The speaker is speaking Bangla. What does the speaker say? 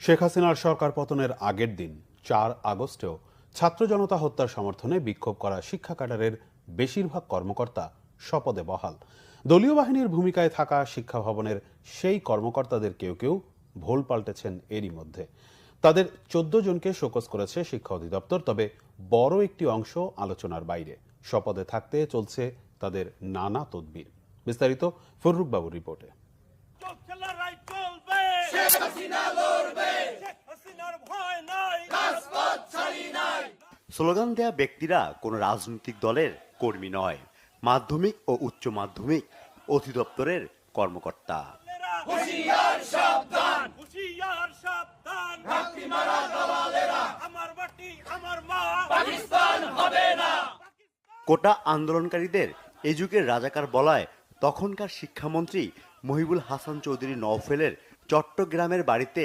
শেখ হাসিনার সরকার পতনের আগের দিন ৪ আগস্টেও ছাত্র জনতা হত্যার সমর্থনে বিক্ষোভ করা শিক্ষা ক্যাডারের বেশিরভাগ কর্মকর্তা শপথে বহাল। দলীয় বাহিনীর ভূমিকায় থাকা শিক্ষা ভবনের সেই কর্মকর্তাদের কেউ কেউ ভোল পাল্টেছেন এরই মধ্যে। তাদের ১৪ জনকে শোকজ করেছে শিক্ষা অধিদপ্তর, তবে বড় একটি অংশ আলোচনার বাইরে। শপথে থাকতে চলছে তাদের নানা তদবির। বিস্তারিত ফররুখ বাবুর রিপোর্টে। স্লোগান দেয়া ব্যক্তিরা কোনো রাজনৈতিক দলের কর্মী নয়, মাধ্যমিক ও উচ্চ মাধ্যমিক অধিদপ্তরের কর্মকর্তা। কোটা আন্দোলনকারীদের এ যুগের রাজাকার বলায় তখনকার শিক্ষামন্ত্রী মহিবুল হাসান চৌধুরী নওফেলের চট্টগ্রামের বাড়িতে